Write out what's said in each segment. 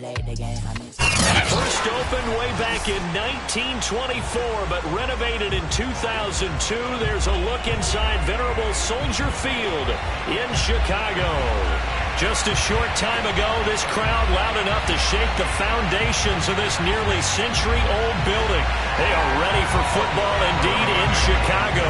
First opened way back in 1924, but renovated in 2002. There's a look inside venerable Soldier Field in Chicago. Just a short time ago, this crowd loud enough to shake the foundations of this nearly century-old building. They are ready for football indeed in Chicago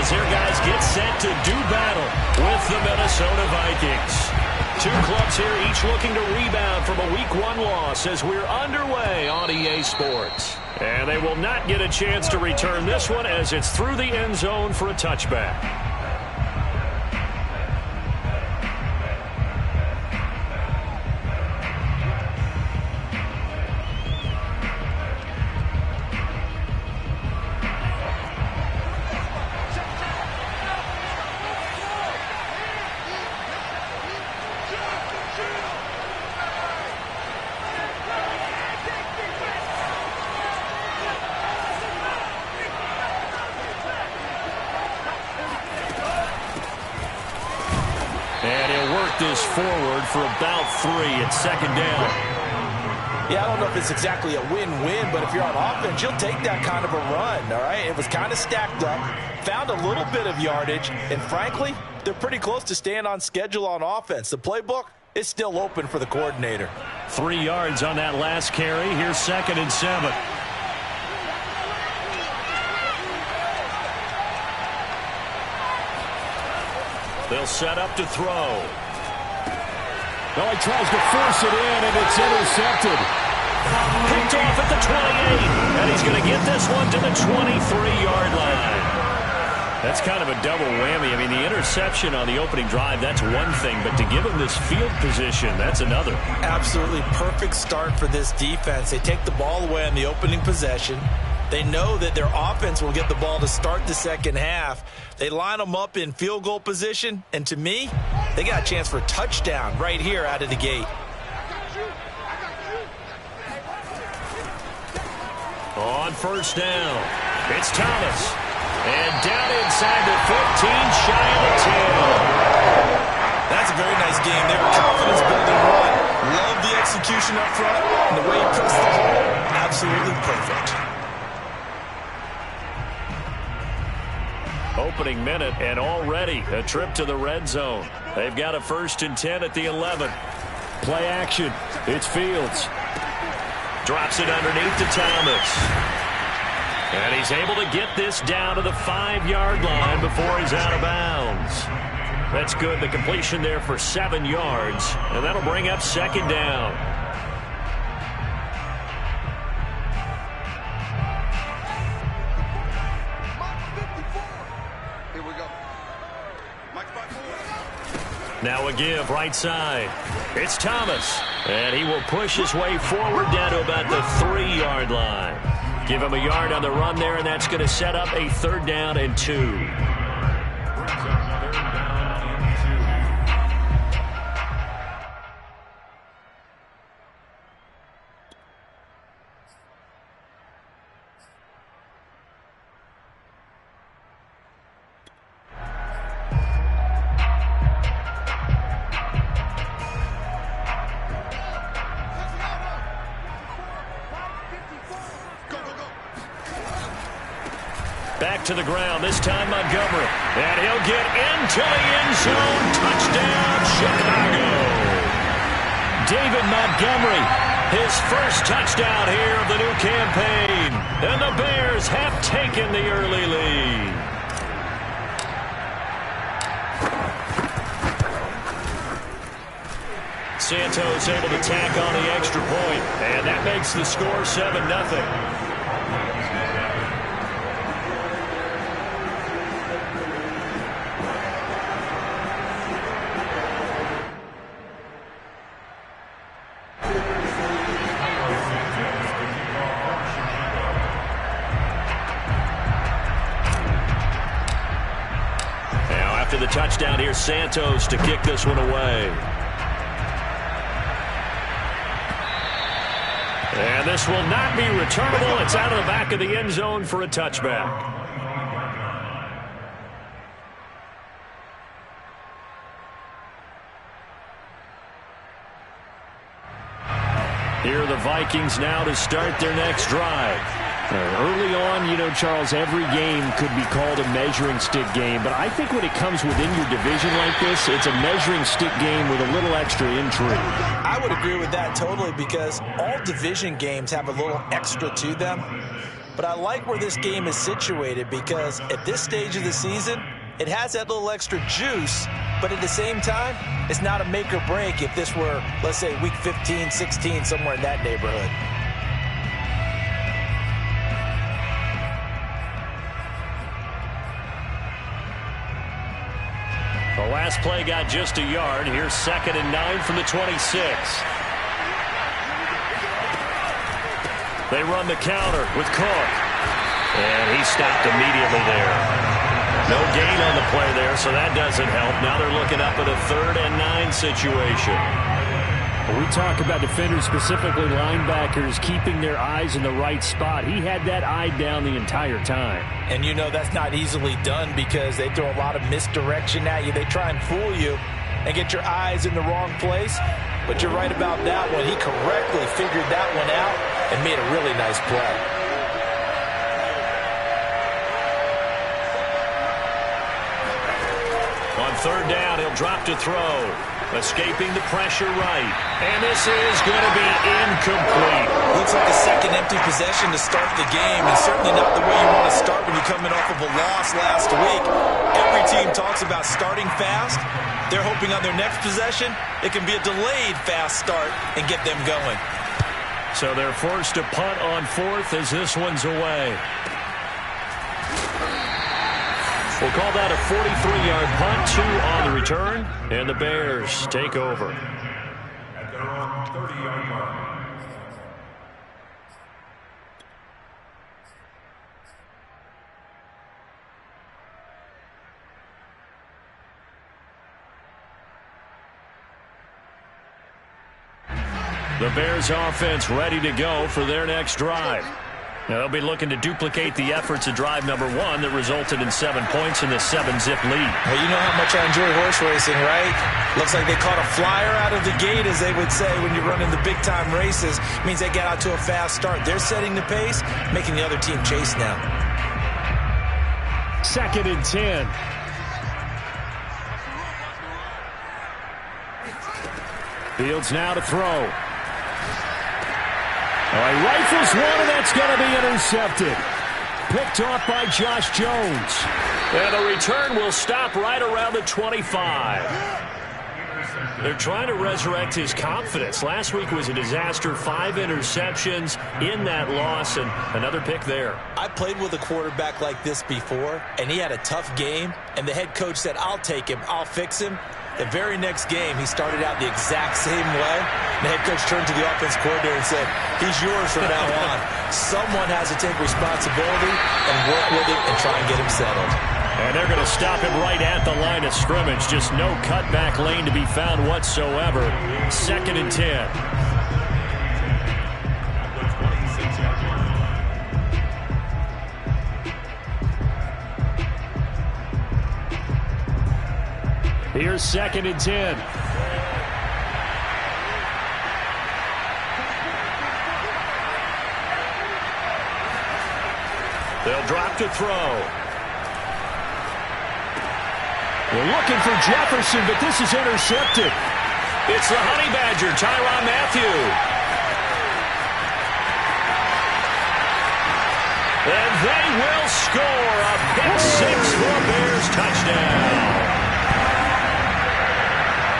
as their guys get set to do battle with the Minnesota Vikings. Two clubs here, each looking to rebound from a Week 1 loss as we're underway on EA Sports. And they will not get a chance to return this one as it's through the end zone for a touchback. This forward for about 3 at second down. Yeah, I don't know if it's exactly a win-win, but if you're on offense, you'll take that kind of a run, all right? It was kind of stacked up, found a little bit of yardage, and frankly, they're pretty close to staying on schedule on offense. The playbook is still open for the coordinator. 3 yards on that last carry. Here's 2nd and 7. They'll set up to throw. Well, he tries to force it in, and it's intercepted. Picked off at the 28, and he's going to get this one to the 23-yard line. That's kind of a double whammy. I mean, the interception on the opening drive, that's one thing, but to give him this field position, that's another. Absolutely perfect start for this defense. They take the ball away on the opening possession. They know that their offense will get the ball to start the second half. They line them up in field goal position, and to me, they got a chance for a touchdown right here out of the gate. On first down, it's Thomas. And down inside the 15, shy of the 10. That's a very nice game there. Confidence-building run. Love the execution up front, and the way he pressed the ball, absolutely perfect. Opening minute, and already a trip to the red zone. They've got a 1st and 10 at the 11. Play action. It's Fields. Drops it underneath to Thomas. And he's able to get this down to the 5-yard line before he's out of bounds. That's good. The completion there for 7 yards, and that'll bring up 2nd down. Now a give right side. It's Thomas. And he will push his way forward down to about the 3-yard line. Give him a yard on the run there, and that's going to set up a 3rd down and 2. Back to the ground, this time Montgomery. And he'll get into the end zone. Touchdown, Chicago. David Montgomery, his first touchdown here of the new campaign. And the Bears have taken the early lead. Santos able to tack on the extra point. And that makes the score 7-0. The touchdown here, Santos to kick this one away. And this will not be returnable. It's out of the back of the end zone for a touchback. Here are the Vikings now to start their next drive. Early on, you know, Charles, every game could be called a measuring stick game. But I think when it comes within your division like this, it's a measuring stick game with a little extra intrigue. I would agree with that totally because all division games have a little extra to them. But I like where this game is situated because at this stage of the season, it has that little extra juice. But at the same time, it's not a make or break if this were, let's say, week 15, 16, somewhere in that neighborhood. The last play got just a yard. Here's 2nd and 9 from the 26. They run the counter with Cook. And he stopped immediately there. No gain on the play there, so that doesn't help. Now they're looking up at a 3rd and 9 situation. We talk about defenders, specifically linebackers, keeping their eyes in the right spot. He had that eye down the entire time. And you know that's not easily done because they throw a lot of misdirection at you. They try and fool you and get your eyes in the wrong place. But you're right about that one. He correctly figured that one out and made a really nice play. On 3rd down, he'll drop to throw. Escaping the pressure right. And this is going to be incomplete. Looks like a second empty possession to start the game, and certainly not the way you want to start when you're coming off of a loss last week. Every team talks about starting fast. They're hoping on their next possession, it can be a delayed fast start and get them going. So they're forced to punt on 4th as this one's away. We'll call that a 43-yard punt, 2 on the return, and the Bears take over. At their own 30-yard line. The Bears offense ready to go for their next drive. Now, they'll be looking to duplicate the efforts of drive number 1 that resulted in 7 points in the 7-zip lead. Well, you know how much I enjoy horse racing, right? Looks like they caught a flyer out of the gate, as they would say, when you're running the big-time races. It means they get out to a fast start. They're setting the pace, making the other team chase now. 2nd and 10. Fields now to throw. All right, rifles one, and that's going to be intercepted. Picked off by Josh Jones. And the return will stop right around the 25. They're trying to resurrect his confidence. Last week was a disaster. 5 interceptions in that loss, and another pick there. I played with a quarterback like this before, and he had a tough game, and the head coach said, I'll take him, I'll fix him. The very next game, he started out the exact same way. The head coach turned to the offense coordinator and said, he's yours from now on. Someone has to take responsibility and work with him and try and get him settled. And they're going to stop him right at the line of scrimmage. Just no cutback lane to be found whatsoever. 2nd and 10. Here's 2nd and 10. They'll drop to throw. They're looking for Jefferson, but this is intercepted. It's the Honey Badger, Tyrann Mathieu. And they will score a pick 6 for a Bears touchdown.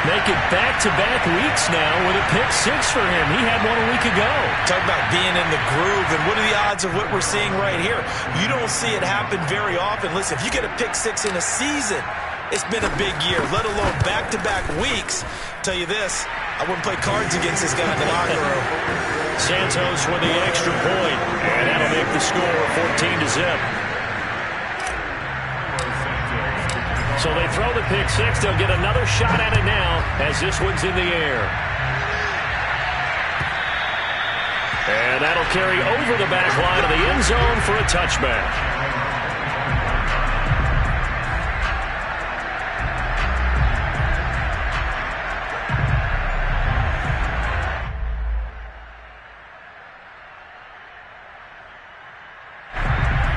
Making back-to-back weeks now with a pick 6 for him. He had one a week ago. Talk about being in the groove, and what are the odds of what we're seeing right here? You don't see it happen very often. Listen, if you get a pick 6 in a season, it's been a big year, let alone back-to-back weeks. Tell you this, I wouldn't play cards against this guy in the locker room. Santos with the extra point, and that'll make the score 14-0. So they throw the pick 6. They'll get another shot at it now as this one's in the air. And that'll carry over the back line of the end zone for a touchback.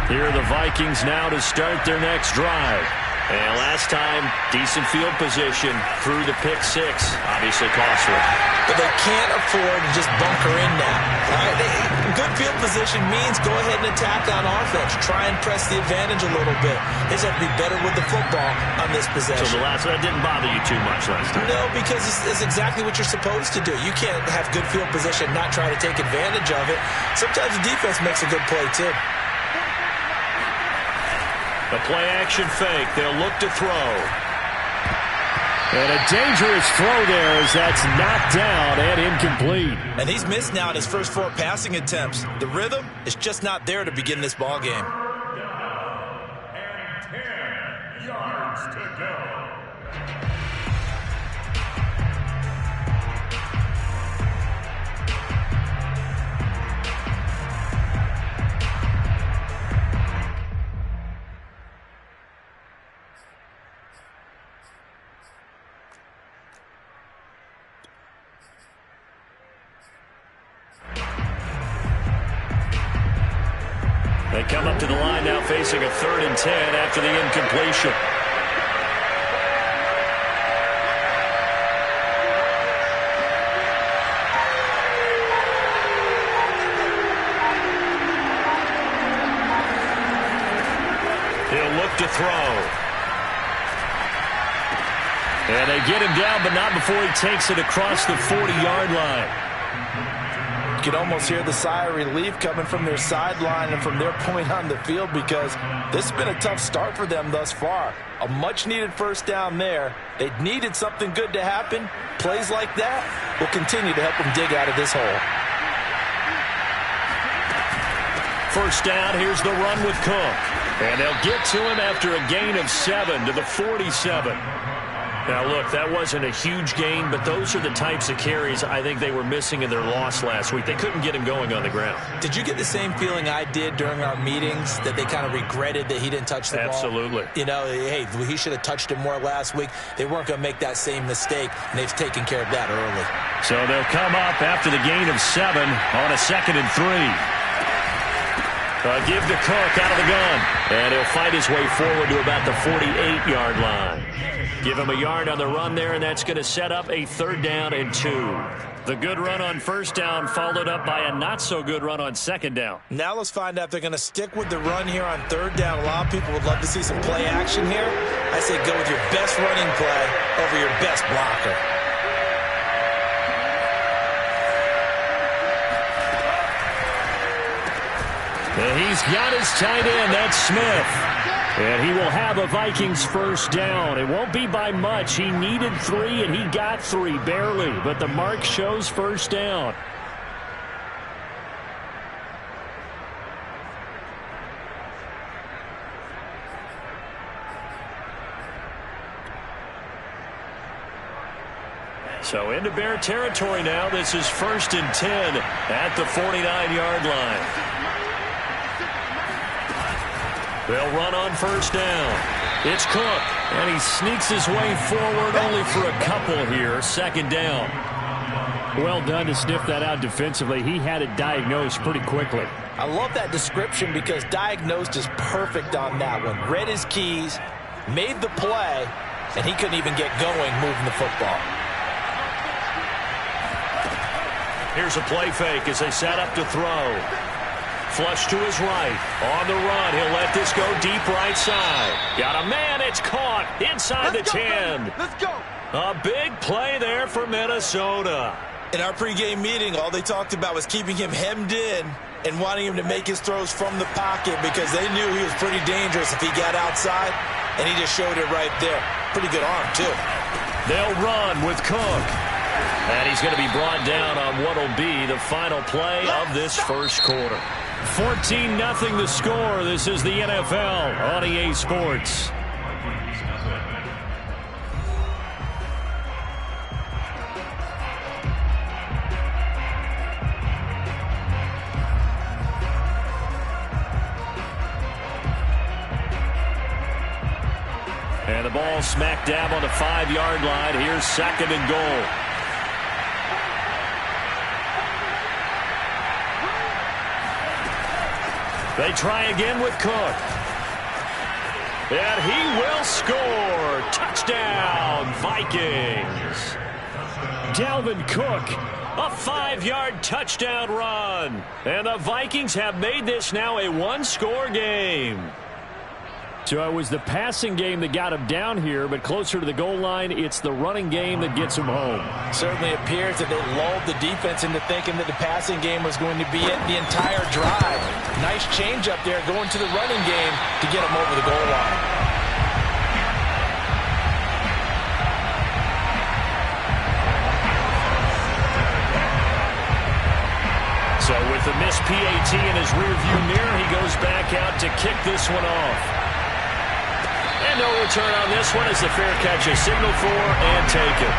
Here are the Vikings now to start their next drive. And last time, decent field position through the pick six. Obviously costly. But they can't afford to just bunker in now. Right? Good field position means go ahead and attack on offense. Try and press the advantage a little bit. They just have to be better with the football on this possession. So that didn't bother you too much last time? No, because it's exactly what you're supposed to do. You can't have good field position, not try to take advantage of it. Sometimes the defense makes a good play, too. The play-action fake. They'll look to throw. And a dangerous throw there as that's knocked down and incomplete. And he's missed now in his first 4 passing attempts. The rhythm is just not there to begin this ball game. And 10 yards to go. They come up to the line now facing a 3rd and 10 after the incompletion. He'll look to throw. And they get him down, but not before he takes it across the 40-yard line. You can almost hear the sigh of relief coming from their sideline and from their point on the field because this has been a tough start for them thus far. A much-needed first down there. They needed something good to happen. Plays like that will continue to help them dig out of this hole. First down, here's the run with Cook. And they'll get to him after a gain of 7 to the 47. Now, look, that wasn't a huge gain, but those are the types of carries I think they were missing in their loss last week. They couldn't get him going on the ground. Did you get the same feeling I did during our meetings, that they kind of regretted that he didn't touch the ball? Absolutely. You know, hey, he should have touched it more last week. They weren't going to make that same mistake, and they've taken care of that early. So they'll come up after the gain of 7 on a 2nd and 3. Give to Cook out of the gun. And he'll fight his way forward to about the 48-yard line. Give him a yard on the run there, and that's going to set up a 3rd down and 2. The good run on 1st down followed up by a not-so-good run on 2nd down. Now let's find out if they're going to stick with the run here on 3rd down. A lot of people would love to see some play action here. I say go with your best running play over your best blocker. And he's got his tight end. That's Smith. And he will have a Vikings first down. It won't be by much. He needed 3, and he got 3, barely. But the mark shows first down. So into Bear territory now. This is 1st and 10 at the 49-yard line. They'll run on 1st down. It's Cook, and he sneaks his way forward only for a couple here. 2nd down. Well done to sniff that out defensively. He had it diagnosed pretty quickly. I love that description because diagnosed is perfect on that one. Read his keys, made the play, and he couldn't even get going moving the football. Here's a play fake as they set up to throw. Flush to his right. On the run, he'll let this go deep right side. Got a man, it's caught inside the 10. Let's go. A big play there for Minnesota. In our pregame meeting, all they talked about was keeping him hemmed in and wanting him to make his throws from the pocket because they knew he was pretty dangerous if he got outside, and he just showed it right there. Pretty good arm, too. They'll run with Cook. And he's going to be brought down on what will be the final play of this first quarter. 14-0 the score. This is the NFL on EA Sports. And the ball smack dab on the 5-yard line. Here's 2nd and goal. They try again with Cook. And he will score. Touchdown, Vikings. Dalvin Cook, a 5-yard touchdown run. And the Vikings have made this now a one-score game. So it was the passing game that got him down here, but closer to the goal line, it's the running game that gets him home. Certainly appears that they lulled the defense into thinking that the passing game was going to be it the entire drive. Nice change up there going to the running game to get him over the goal line. So with the missed PAT in his rearview mirror, he goes back out to kick this one off. And no return on this one as the fair catch is signaled for and taken.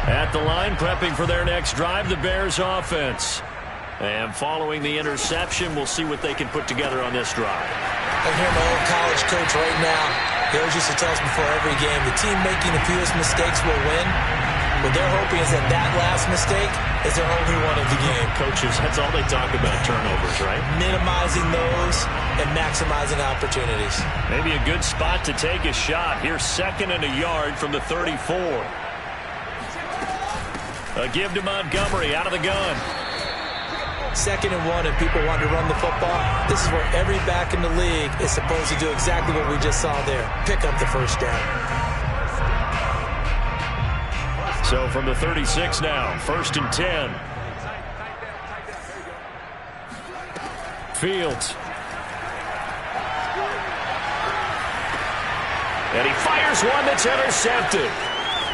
At the line, prepping for their next drive, the Bears offense. And following the interception, we'll see what they can put together on this drive. I hear my old college coach right now. He always used to tell us before every game, the team making the fewest mistakes will win. What they're hoping is that that last mistake is their only one of the game. Coaches, that's all they talk about, turnovers, right? Minimizing those and maximizing opportunities. Maybe a good spot to take a shot. Here's 2nd and a yard from the 34. A give to Montgomery out of the gun. 2nd and 1, and people want to run the football. This is where every back in the league is supposed to do exactly what we just saw there. Pick up the first down. So from the 36 now, 1st and 10. Fields. And he fires one that's intercepted.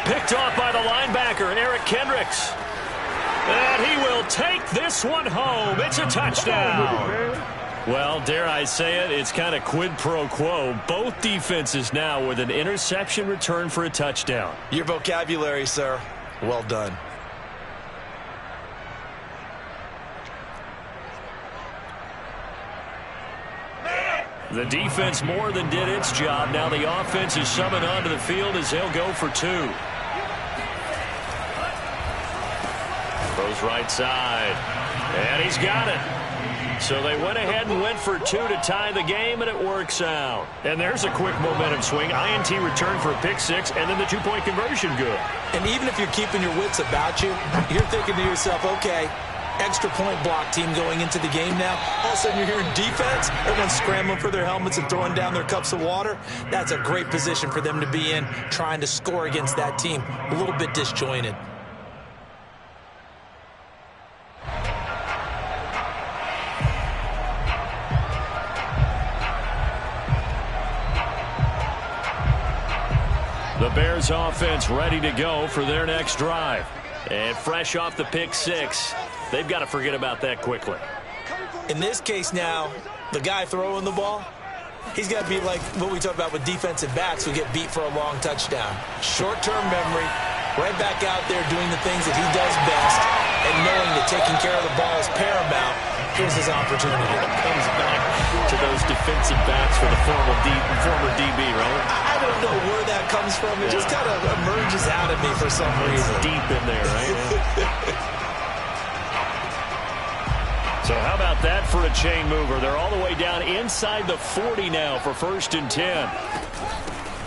Picked off by the linebacker, Eric Kendricks. And he will take this one home. It's a touchdown. Well, dare I say it, it's kind of quid pro quo. Both defenses now with an interception return for a touchdown. Your vocabulary, sir. Well done. The defense more than did its job. Now the offense is summoned onto the field as they'll go for 2. Goes right side. And he's got it. So they went ahead and went for 2 to tie the game, and it works out. And there's a quick momentum swing. INT return for a pick 6, and then the 2-point conversion good. And even if you're keeping your wits about you, you're thinking to yourself, okay, extra point block team going into the game now. All of a sudden you're hearing defense. Everyone's scrambling for their helmets and throwing down their cups of water. That's a great position for them to be in, trying to score against that team. A little bit disjointed. The Bears offense ready to go for their next drive. And fresh off the pick 6, they've got to forget about that quickly. In this case now, the guy throwing the ball, he's got to be like what we talk about with defensive backs who get beat for a long touchdown. Short-term memory, right back out there doing the things that he does best, and knowing that taking care of the ball is paramount. Here's his opportunity. Comes back to those defensive backs for the former DB, right? I don't know where that comes from. It just kind of emerges out of me for some reason. Deep in there, right? So how about that for a chain mover? They're all the way down inside the 40 now for 1st and 10.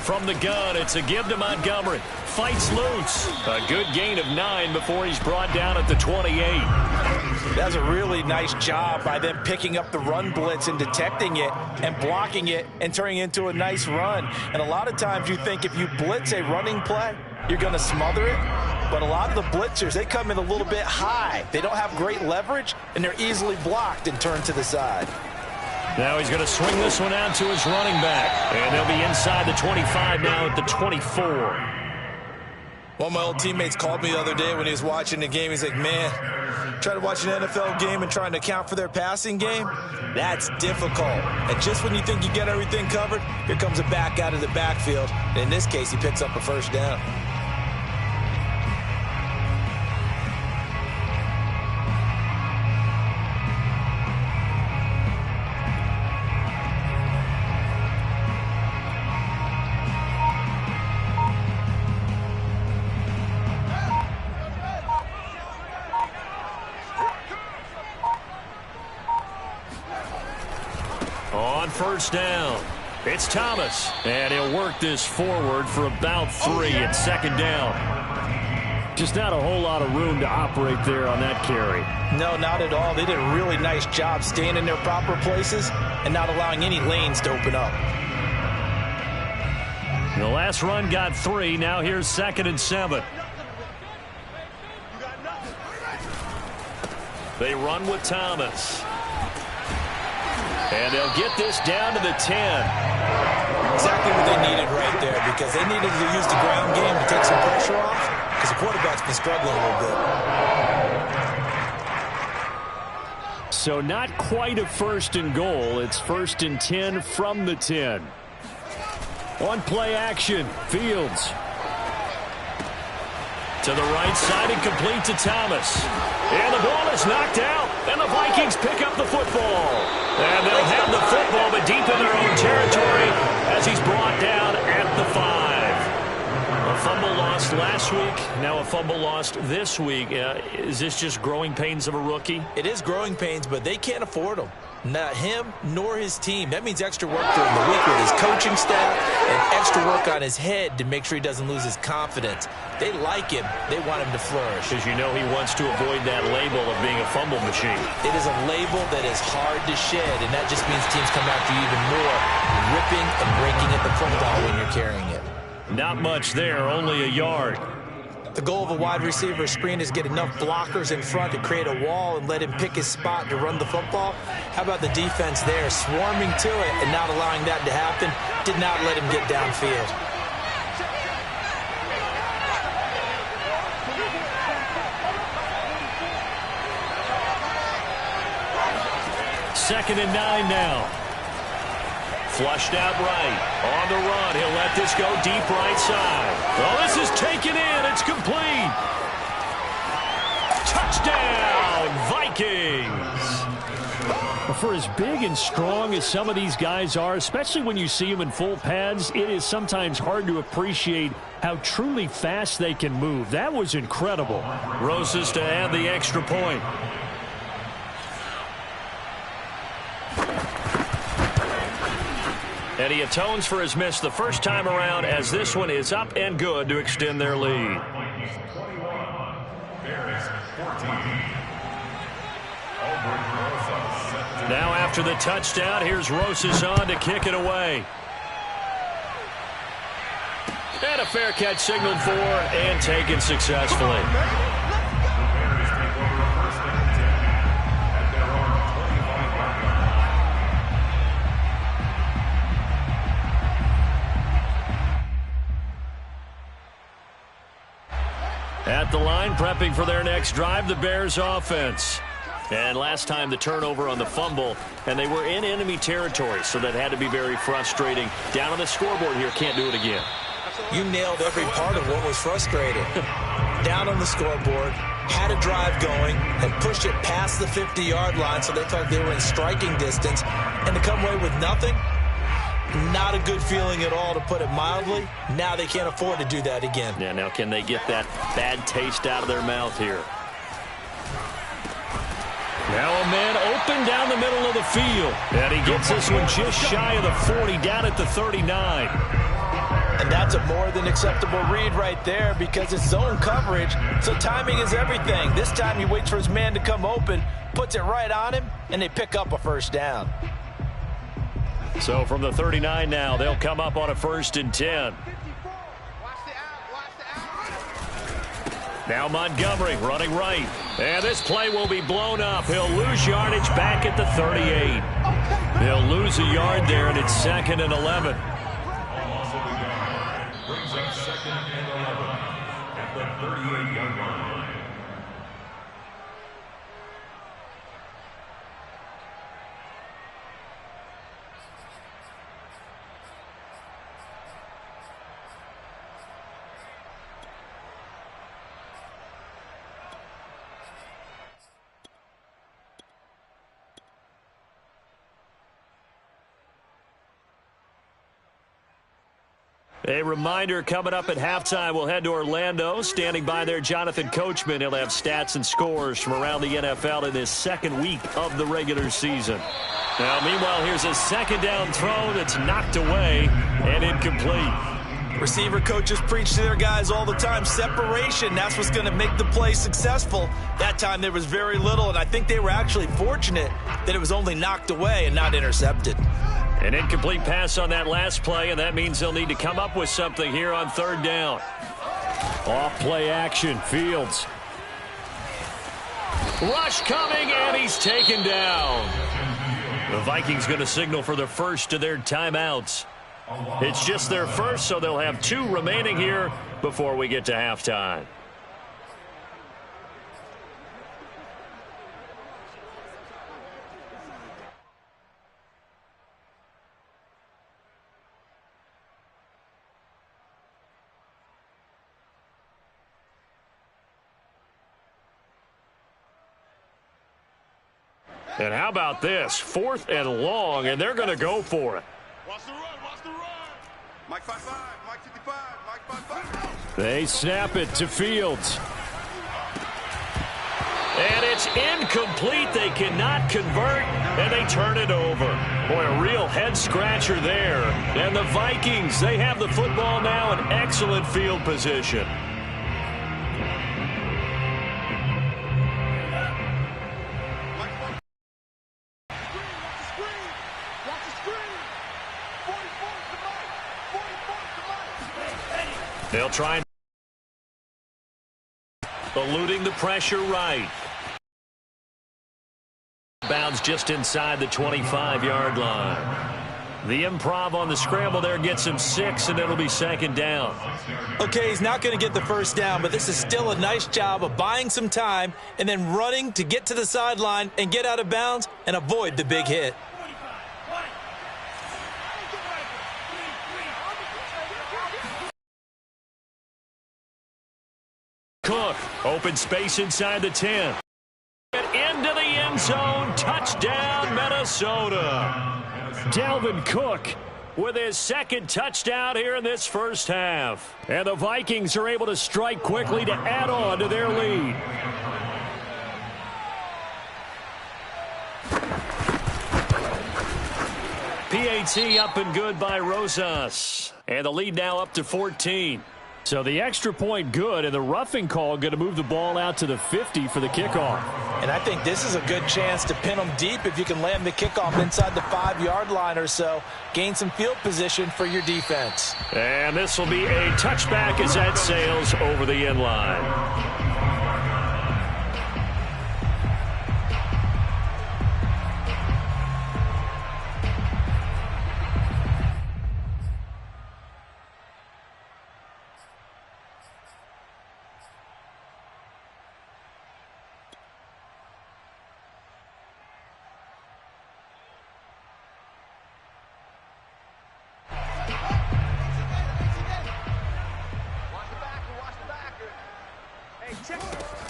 From the gun, it's a give to Montgomery. Fights loose. A good gain of 9 before he's brought down at the 28. That's a really nice job by them picking up the run blitz and detecting it and blocking it and turning it into a nice run. And a lot of times you think if you blitz a running play, you're going to smother it. But a lot of the blitzers, they come in a little bit high. They don't have great leverage, and they're easily blocked and turned to the side. Now he's going to swing this one out to his running back. And they'll be inside the 25 now at the 24. One of my old teammates called me the other day when he was watching the game. He's like, man, trying to watch an NFL game and trying to account for their passing game, that's difficult. And just when you think you get everything covered, here comes a back out of the backfield. And in this case, he picks up a first down. On first down, it's Thomas, and he'll work this forward for about 3 at second down. Just not a whole lot of room to operate there on that carry. No, not at all. They did a really nice job staying in their proper places and not allowing any lanes to open up. The last run got 3. Now here's 2nd and 7. They run with Thomas. And they'll get this down to the 10. Exactly what they needed right there, because they needed to use the ground game to take some pressure off, because the quarterback's been struggling a little bit. So not quite a 1st and goal. It's 1st and 10 from the 10. On play action, Fields. To the right side and complete to Thomas. And the ball is knocked out, and the Vikings pick up the football. And they'll have the football, but deep in their own territory as he's brought down at the 5. A fumble lost last week, now a fumble lost this week. Is this just growing pains of a rookie? It is growing pains, but they can't afford them. Not him nor his team. That means extra work during the week with his coaching staff and extra work on his head to make sure he doesn't lose his confidence. They like him. They want him to flourish. Because you know he wants to avoid that label of being a fumble machine. It is a label that is hard to shed, and that just means teams come after you even more, ripping and breaking at the football when you're carrying it. Not much there, only a yard. The goal of a wide receiver screen is get enough blockers in front to create a wall and let him pick his spot to run the football. How about the defense there, swarming to it and not allowing that to happen? Did not let him get downfield. Second and 9 now. Flushed out right. On the run. He'll let this go deep right side. Oh, this is taken in. It's complete. Touchdown, Vikings. For as big and strong as some of these guys are, especially when you see them in full pads, it is sometimes hard to appreciate how truly fast they can move. That was incredible. Roses to add the extra point. And he atones for his miss the first time around, as this one is up and good to extend their lead. Now after the touchdown, here's Rosas on to kick it away. And a fair catch signaled for and taken successfully. At the line, prepping for their next drive, the Bears offense. And last time the turnover on the fumble, and they were in enemy territory, so that had to be very frustrating. Down on the scoreboard here, can't do it again. You nailed every part of what was frustrating. Down on the scoreboard, had a drive going, had pushed it past the 50-yard line, so they thought they were in striking distance, and to come away with nothing, not a good feeling at all, to put it mildly. Now they can't afford to do that again. Yeah, now can they get that bad taste out of their mouth here? Now a man open down the middle of the field. And he gets this one just shy of the 40, down at the 39. And that's a more than acceptable read right there, because it's zone coverage, so timing is everything. This time he waits for his man to come open, puts it right on him, and they pick up a first down. So from the 39 now, they'll come up on a 1st and 10. Now Montgomery running right. And this play will be blown up. He'll lose yardage back at the 38. He'll lose a yard there, and it's 2nd and 11. the 38-yard line. A reminder, coming up at halftime, we'll head to Orlando. Standing by there, Jonathan Coachman. He'll have stats and scores from around the NFL in this second week of the regular season. Now, meanwhile, here's a second down throw that's knocked away and incomplete. Receiver coaches preach to their guys all the time. Separation, that's what's going to make the play successful. That time there was very little, and I think they were actually fortunate that it was only knocked away and not intercepted. An incomplete pass on that last play, and that means they'll need to come up with something here on third down. Off play action, Fields. Rush coming, and he's taken down. The Vikings going to signal for the first of their timeouts. It's just their first, so they'll have 2 remaining here before we get to halftime. And how about this? 4th and long, and they're going to go for it. Watch the run, watch the run. Mike 5-5, Mike 55, Mike 5-5. They snap it to Fields. And it's incomplete. They cannot convert, and they turn it over. Boy, a real head-scratcher there. And the Vikings, they have the football now in excellent field position. They'll try eluding the pressure right. Bounds just inside the 25-yard line. The improv on the scramble there gets him 6, and it'll be second down. Okay, he's not going to get the first down, but this is still a nice job of buying some time and then running to get to the sideline and get out of bounds and avoid the big hit. Cook, open space inside the 10. Into the end zone, touchdown, Minnesota. Dalvin Cook with his second touchdown here in this first half. And the Vikings are able to strike quickly to add on to their lead. PAT up and good by Rosas. And the lead now up to 14. So the extra point good, and the roughing call going to move the ball out to the 50 for the kickoff. And I think this is a good chance to pin them deep if you can land the kickoff inside the 5-yard line or so. Gain some field position for your defense. And this will be a touchback as that sails over the end line.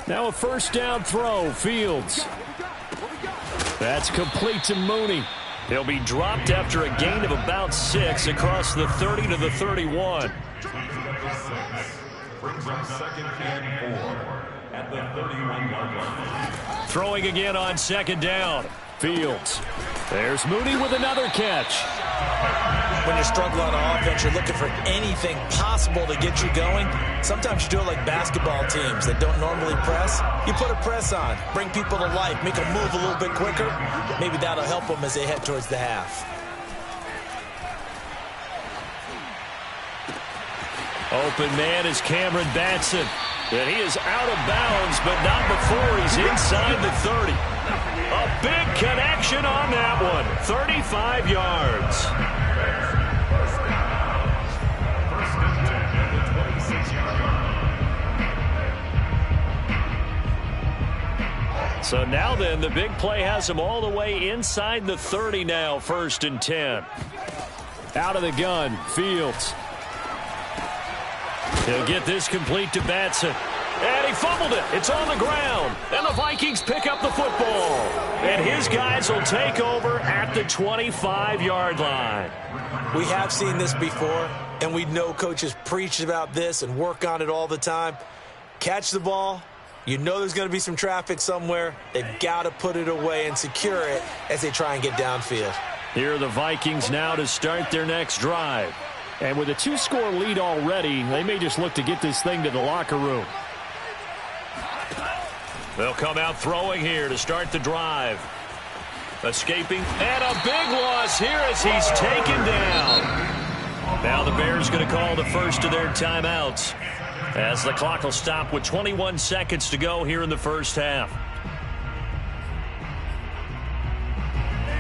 Now a first down throw, Fields. That's complete to Mooney. He'll be dropped after a gain of about 6 across the 30 to the 31. Brings up second and 4 at the 31-yard line. Throwing again on second down. Fields. There's Mooney with another catch. When you're struggling on offense, you're looking for anything possible to get you going. Sometimes you do it like basketball teams that don't normally press. You put a press on, bring people to life, make them move a little bit quicker. Maybe that'll help them as they head towards the half. Open man is Cameron Batson. And he is out of bounds, but not before he's inside the 30. A big connection on that one. 35 yards. So now then, the big play has them all the way inside the 30 now, 1st and 10. Out of the gun, Fields. He'll get this complete to Batson. And he fumbled it. It's on the ground. And the Vikings pick up the football. And his guys will take over at the 25-yard line. We have seen this before, and we know coaches preach about this and work on it all the time. Catch the ball. You know there's going to be some traffic somewhere. They've got to put it away and secure it as they try and get downfield. Here are the Vikings now to start their next drive. And with a 2-score lead already, they may just look to get this thing to the locker room. They'll come out throwing here to start the drive. Escaping, and a big loss here as he's taken down. Now the Bears going to call the first of their timeouts as the clock will stop with 21 seconds to go here in the first half.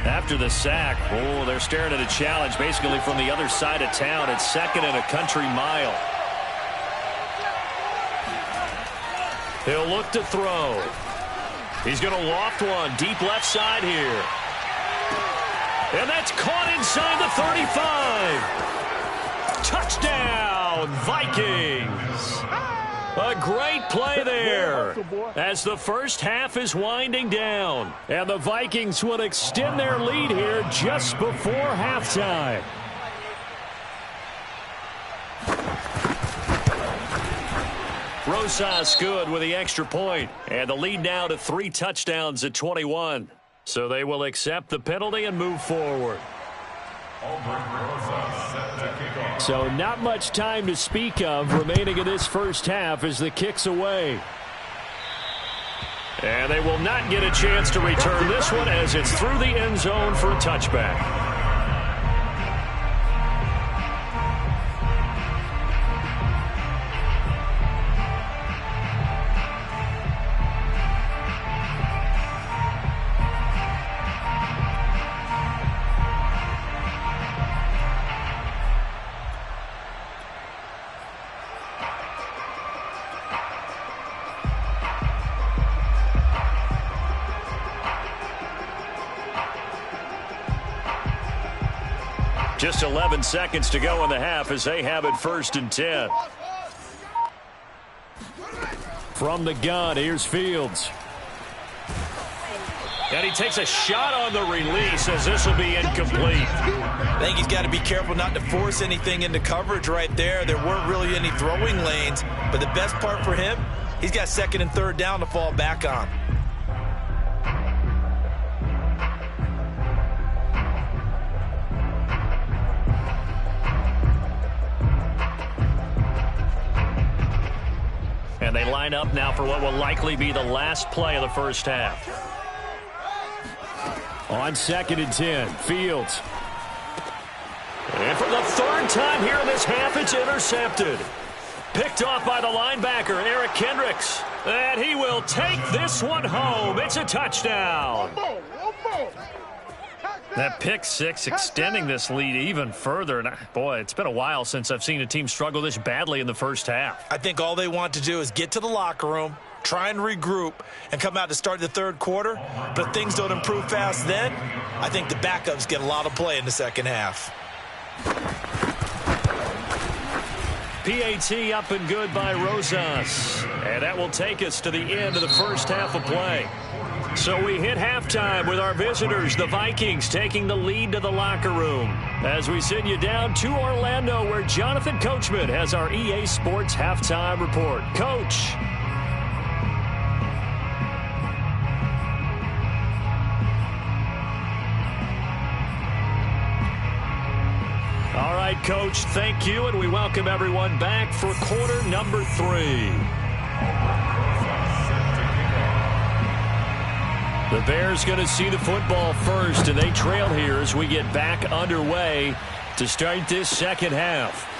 After the sack, they're staring at a challenge basically from the other side of town. It's 2nd and a country mile. He'll look to throw. He's going to loft one deep left side here. And that's caught inside the 35. Touchdown, Vikings. A great play there as the first half is winding down. And the Vikings will extend their lead here just before halftime. Rosas good with the extra point. And the lead now to 3 touchdowns at 21. So they will accept the penalty and move forward. So not much time to speak of remaining in this first half as the kick's away. And they will not get a chance to return this one as it's through the end zone for a touchback. Just 11 seconds to go in the half as they have it 1st and 10. From the gun, here's Fields. And he takes a shot on the release as this will be incomplete. I think he's got to be careful not to force anything into coverage right there. There weren't really any throwing lanes, but the best part for him, he's got 2nd and 3rd down to fall back on. And they line up now for what will likely be the last play of the first half. On 2nd and 10, Fields. And for the 3rd time here in this half, it's intercepted. Picked off by the linebacker, Eric Kendricks. And he will take this one home. It's a touchdown. That pick six extending this lead even further. And boy, it's been a while since I've seen a team struggle this badly in the first half. I think all they want to do is get to the locker room, try and regroup, and come out to start the 3rd quarter. But if things don't improve fast then, I think the backups get a lot of play in the second half. PAT up and good by Rosas. And that will take us to the end of the first half of play. So we hit halftime with our visitors, the Vikings, taking the lead to the locker room. As we send you down to Orlando, where Jonathan Coachman has our EA Sports halftime report. Coach. All right, Coach, thank you, and we welcome everyone back for quarter number 3. The Bears going to see the football first, and they trail here as we get back underway to start this second half.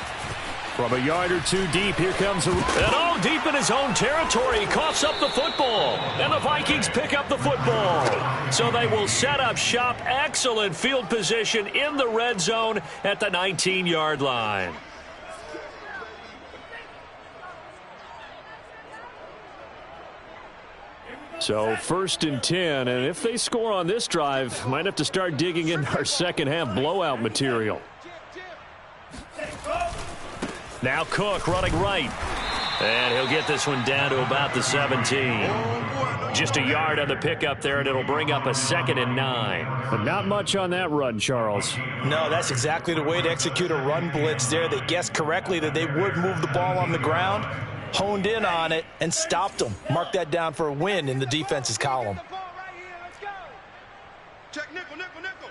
From a yard or two deep, here comes and deep in his own territory. He coughs up the football, and the Vikings pick up the football. So they will set up shop. Excellent field position in the red zone at the 19-yard line. So 1st and 10, and if they score on this drive, might have to start digging in our second half blowout material. Now Cook running right. And he'll get this one down to about the 17. Just a yard on the pickup there, and it'll bring up a 2nd and 9. But not much on that run, Charles. No, that's exactly the way to execute a run blitz there. They guessed correctly that they would move the ball on the ground, honed in on it, and stopped them. Mark that down for a win in the defense's column. Check nickel, nickel, nickel.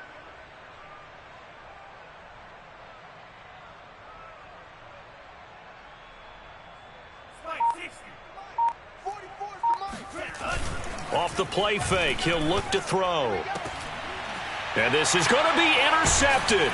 Off the play fake, he'll look to throw. And this is going to be intercepted.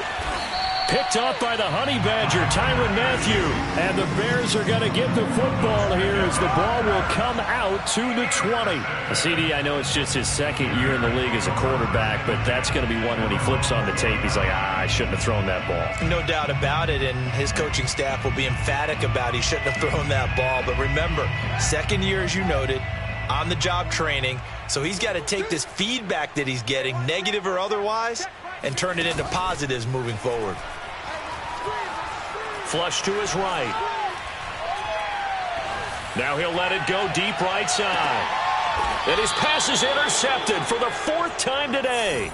Picked up by the Honey Badger, Tyrann Mathieu. And the Bears are going to get the football here as the ball will come out to the 20. CD, I know it's just his 2nd year in the league as a quarterback, but that's going to be one when he flips on the tape. He's like, I shouldn't have thrown that ball. No doubt about it, and his coaching staff will be emphatic about he shouldn't have thrown that ball. But remember, 2nd year, as you noted, on-the-job training, so he's got to take this feedback that he's getting, negative or otherwise, and turn it into positives moving forward. Flush to his right. Now he'll let it go deep right side. And his pass is intercepted for the 4th time today.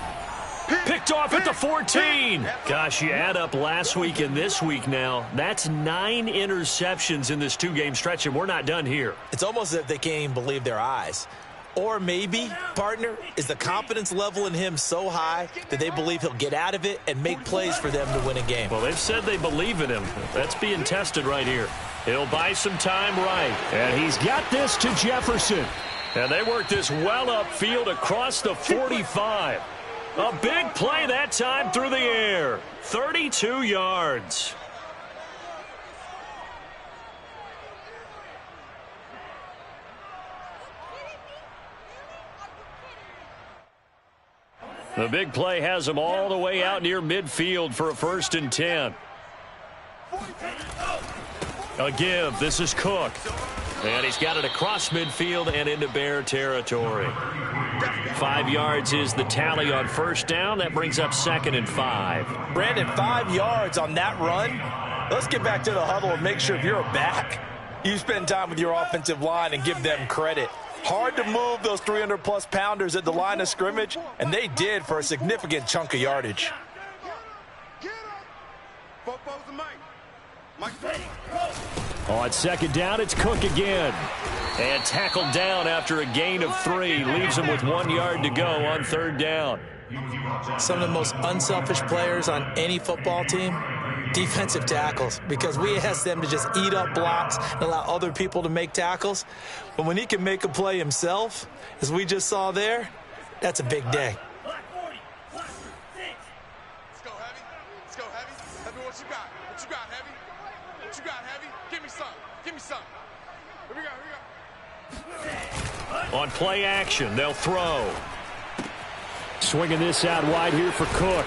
Picked off at the 14. Gosh, you add up last week and this week now. That's 9 interceptions in this 2-game stretch, and we're not done here. It's almost as if they can't even believe their eyes. Or maybe, partner, is the confidence level in him so high that they believe he'll get out of it and make plays for them to win a game. Well, they've said they believe in him. That's being tested right here. He'll buy some time right. And he's got this to Jefferson. And they work this well upfield across the 45. A big play that time through the air. 32 yards. The big play has him all the way out near midfield for a 1st and 10. A give. This is Cook. And he's got it across midfield and into Bear territory. 5 yards is the tally on 1st down. That brings up 2nd and 5. Brandon, 5 yards on that run. Let's get back to the huddle and make sure if you're a back, you spend time with your offensive line and give them credit. Hard to move those 300-plus pounders at the line of scrimmage, and they did for a significant chunk of yardage. On 2nd down, it's Cook again. And tackled down after a gain of 3. Leaves him with 1 yard to go on 3rd down. Some of the most unselfish players on any football team, defensive tackles, because we ask them to just eat up blocks and allow other people to make tackles. But when he can make a play himself, as we just saw there, that's a big day. Let's go, Heavy. Let's go, Heavy. Heavy, what you got? What you got, Heavy? What you got, Heavy? Give me some. Give me some. Here we go, here we go. On play action, they'll throw. Swinging this out wide here for Cook.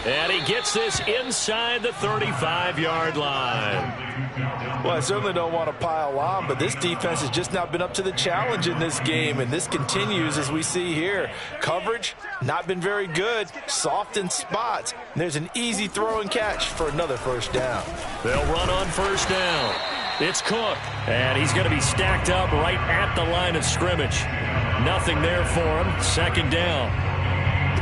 And he gets this inside the 35-yard line. Well, I certainly don't want to pile on, but this defense has just not been up to the challenge in this game, and this continues as we see here. Coverage, not been very good, soft in spots. And there's an easy throw and catch for another 1st down. They'll run on 1st down. It's Cook, and he's going to be stacked up right at the line of scrimmage. Nothing there for him. 2nd down.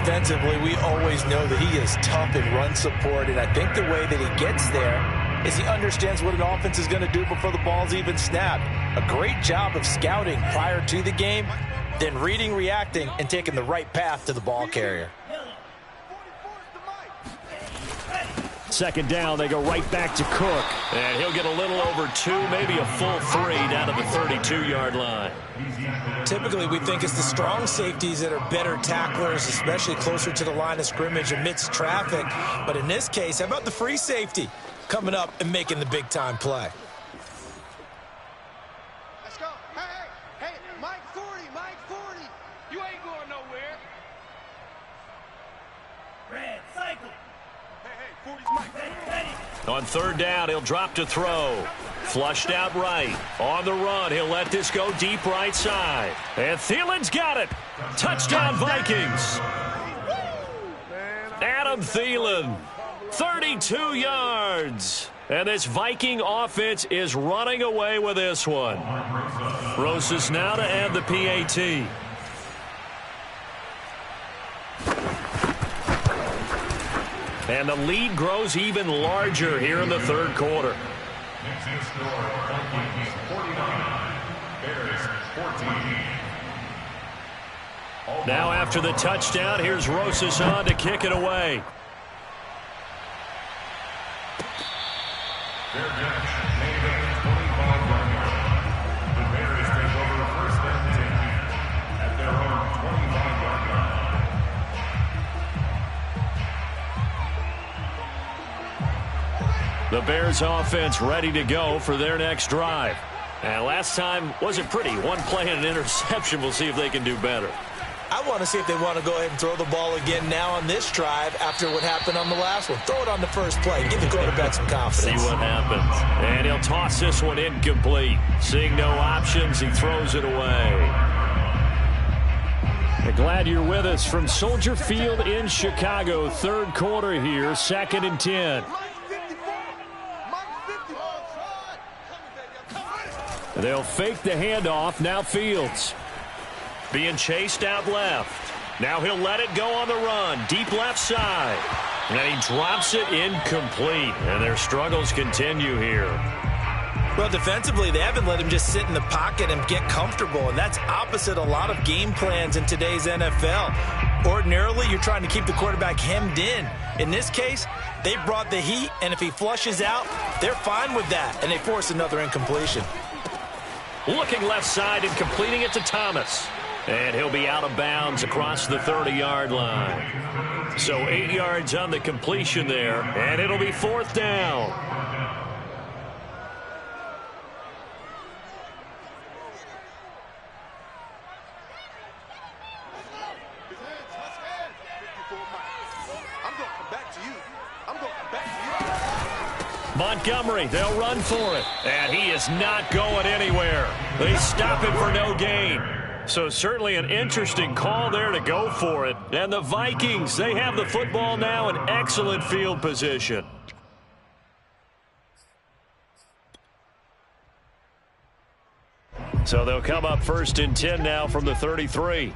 Defensively, we always know that he is tough in run support, and I think the way that he gets there is he understands what an offense is going to do before the ball's even snapped. A great job of scouting prior to the game, then reading, reacting, and taking the right path to the ball carrier. 2nd down, they go right back to Cook. And he'll get a little over 2, maybe a full 3 down to the 32-yard line. Typically, we think it's the strong safeties that are better tacklers, especially closer to the line of scrimmage amidst traffic. But in this case, how about the free safety coming up and making the big-time play? Let's go. Hey, Mike 40, Mike 40. You ain't going nowhere. Red, cycle. Hey, 40's Mike. On third down, he'll drop to throw. Flushed out right. On the run, he'll let this go deep right side. And Thielen's got it. Touchdown, Vikings. Adam Thielen, 32 yards. And this Viking offense is running away with this one. Rosas now to add the PAT. And the lead grows even larger here in the third quarter. Now after the touchdown, here's Rosas on to kick it away. The Bears offense ready to go for their next drive. And last time wasn't pretty. One play and an interception. We'll see if they can do better. I want to see if they want to go ahead and throw the ball again now on this drive after what happened on the last one. Throw it on the first play. Give the quarterback some confidence. See what happens. And he'll toss this one incomplete. Seeing no options, he throws it away. Glad you're with us from Soldier Field in Chicago. Third quarter here, 2nd and 10. They'll fake the handoff. Now Fields being chased out left. Now he'll let it go on the run. Deep left side. And he drops it incomplete. And their struggles continue here. Well, defensively, they haven't let him just sit in the pocket and get comfortable. And that's opposite a lot of game plans in today's NFL. Ordinarily, you're trying to keep the quarterback hemmed in. In this case, they brought the heat. And if he flushes out, they're fine with that. And they force another incompletion. Looking left side and completing it to Thomas. And he'll be out of bounds across the 30-yard line. So 8 yards on the completion there. And it'll be 4th down. Montgomery, they'll run for it. And he is not going anywhere. They stop him for no gain. So certainly an interesting call there to go for it. And the Vikings, they have the football now in excellent field position. So they'll come up 1st and 10 now from the 33.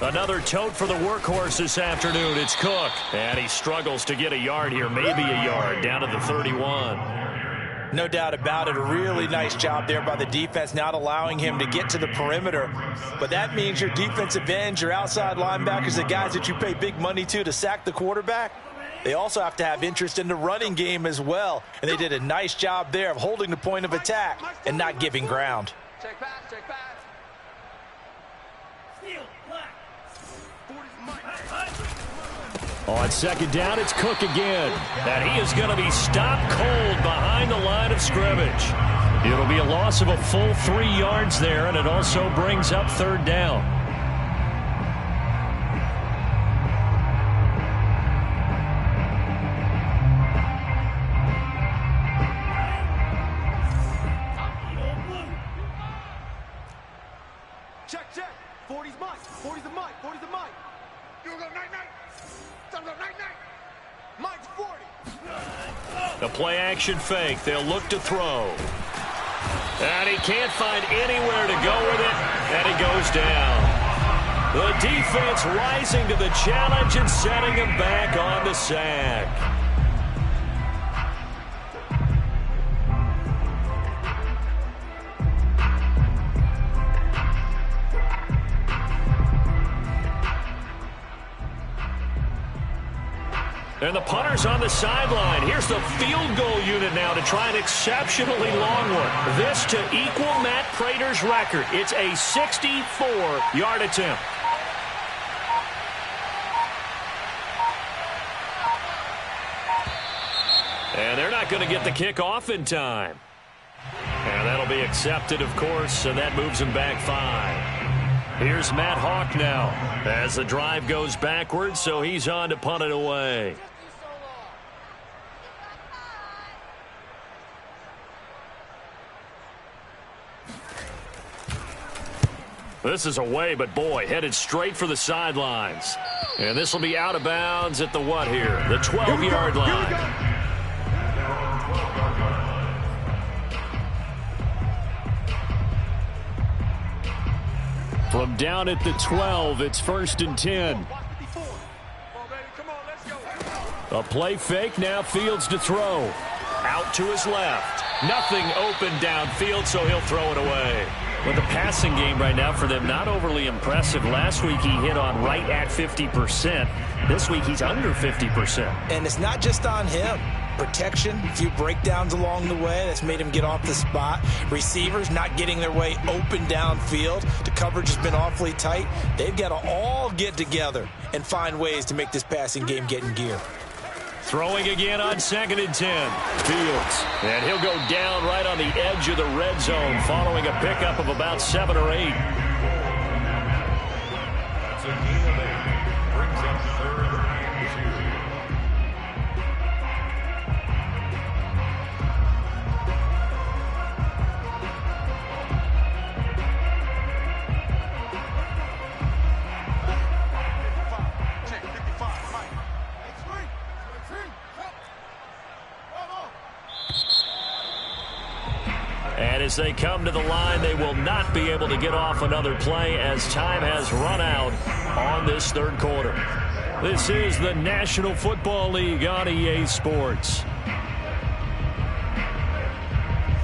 Another tote for the workhorse this afternoon. It's Cook. And he struggles to get a yard here, maybe a yard, down to the 31. No doubt about it. A really nice job there by the defense, not allowing him to get to the perimeter. But that means your defensive ends, your outside linebackers, the guys that you pay big money to sack the quarterback, they also have to have interest in the running game as well. And they did a nice job there of holding the point of attack and not giving ground. Check back, check back. On 2nd down, it's Cook again. And he is going to be stopped cold behind the line of scrimmage. It'll be a loss of a full 3 yards there, and it also brings up 3rd down. Check, check. 40's Mike. 40's the Mike. 40's the Mike. You go night, night. Time to go night, night. Mike's 40. The play action fake. They'll look to throw. And he can't find anywhere to go with it. And he goes down. The defense rising to the challenge and setting him back on the sack. And the punter's on the sideline. Here's the field goal unit now to try an exceptionally long one. This to equal Matt Prater's record. It's a 64-yard attempt. And they're not going to get the kick off in time. And that'll be accepted, of course, and that moves them back 5. Here's Matt Hawk now as the drive goes backwards, so he's on to punt it away. This is away, but boy, headed straight for the sidelines. And this will be out of bounds at the what here? The 12-yard line. From down at the 12, it's 1st and 10. A play fake, now Fields to throw. Out to his left. Nothing open downfield, so he'll throw it away. Well, the passing game right now for them, not overly impressive. Last week he hit on right at 50%. This week he's under 50%. And it's not just on him. Protection, a few breakdowns along the way. That's made him get off the spot. Receivers not getting their way open downfield. The coverage has been awfully tight. They've got to all get together and find ways to make this passing game get in gear. Throwing again on 2nd and 10. Fields. And he'll go down right on the edge of the red zone following a pickup of about 7 or 8. That's a gain of 8. Brings up 3rd and 2. And as they come to the line, they will not be able to get off another play as time has run out on this 3rd quarter. This is the National Football League on EA Sports.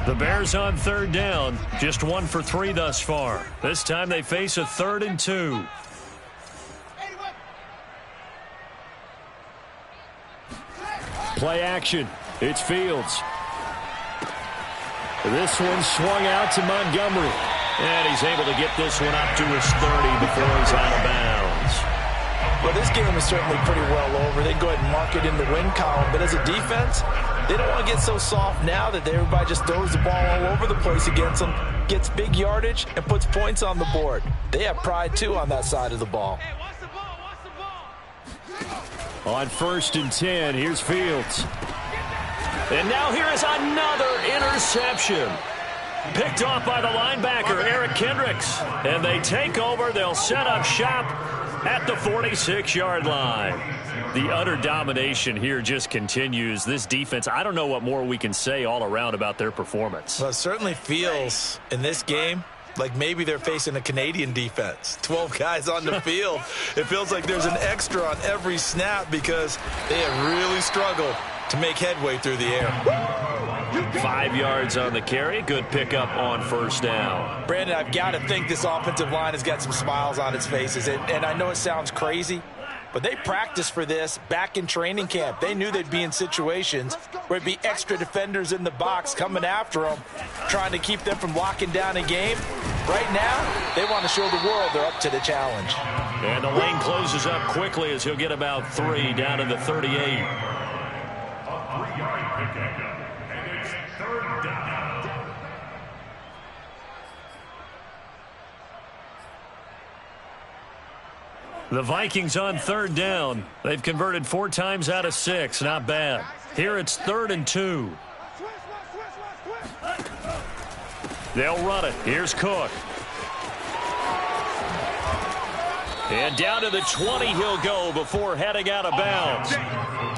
The Bears on 3rd down, just 1 for 3 thus far. This time they face a 3rd and 2. Play action. It's Fields. This one swung out to Montgomery. And he's able to get this one up to his 30 before he's out of bounds. Well, this game is certainly pretty well over. They go ahead and mark it in the win column. But as a defense, they don't want to get so soft now that everybody just throws the ball all over the place against them, gets big yardage, and puts points on the board. They have pride, too, on that side of the ball. Hey, watch the ball, watch the ball. On 1st and 10, here's Fields. And now here is another interception. Picked off by the linebacker, Eric Kendricks. And they take over. They'll set up shop at the 46-yard line. The utter domination here just continues. This defense, I don't know what more we can say all around about their performance. Well, it certainly feels in this game like maybe they're facing a Canadian defense. 12 guys on the field. It feels like there's an extra on every snap because they have really struggled to make headway through the air. 5 yards on the carry. Good pickup on 1st down. Brandon, I've got to think this offensive line has got some smiles on its faces. And I know it sounds crazy, but they practiced for this back in training camp. They knew they'd be in situations where it'd be extra defenders in the box coming after them, trying to keep them from locking down a game. Right now, they want to show the world they're up to the challenge. And the lane closes up quickly as he'll get about 3 down to the 38. 3-yard pickup, and it's 3rd down. The Vikings on 3rd down. They've converted 4 times out of 6. Not bad. Here it's 3rd and 2. They'll run it. Here's Cook. And down to the 20 he'll go before heading out of bounds.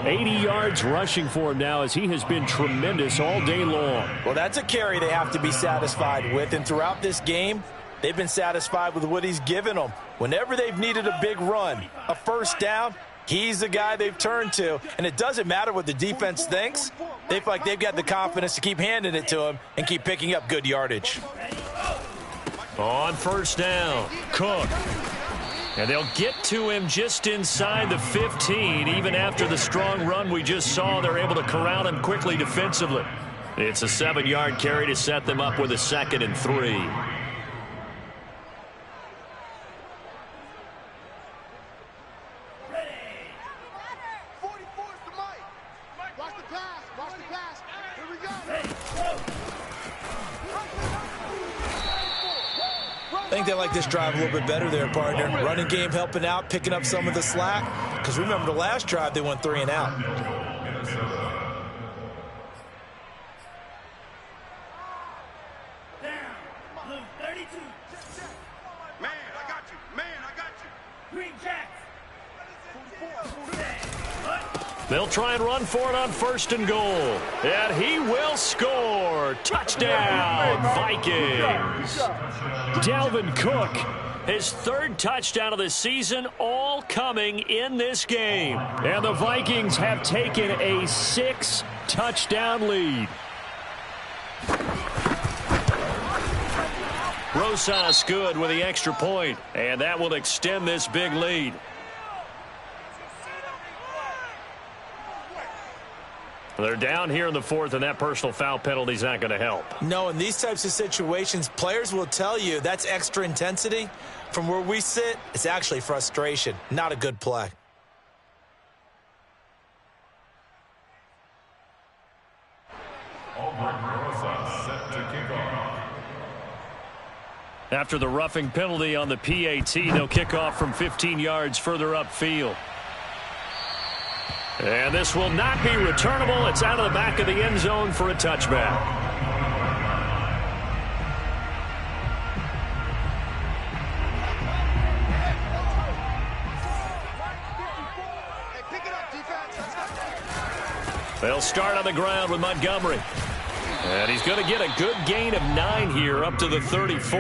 80 yards rushing for him now as he has been tremendous all day long. Well, that's a carry they have to be satisfied with. And throughout this game, they've been satisfied with what he's given them. Whenever they've needed a big run, a 1st down, he's the guy they've turned to. And it doesn't matter what the defense thinks. They feel like they've got the confidence to keep handing it to him and keep picking up good yardage. On 1st down, Cook. And they'll get to him just inside the 15. Even after the strong run we just saw, they're able to corral him quickly defensively. It's a 7-yard carry to set them up with a 2nd and 3. think they like this drive a little bit better there, partner. Running game helping out, picking up some of the slack. Because remember, the last drive, they went 3 and out. They'll try and run for it on 1st and goal. And he will score. Touchdown, Vikings. Dalvin Cook, his 3rd touchdown of the season, all coming in this game. And the Vikings have taken a 6-touchdown lead. Rosas good with the extra point, and that will extend this big lead. They're down here in the 4th, and that personal foul penalty is not going to help. No, in these types of situations, players will tell you that's extra intensity. From where we sit, it's actually frustration, not a good play. After the roughing penalty on the PAT, they'll kick off from 15 yards further upfield. And this will not be returnable. It's out of the back of the end zone for a touchback. They'll start on the ground with Montgomery. And he's going to get a good gain of 9 here up to the 34.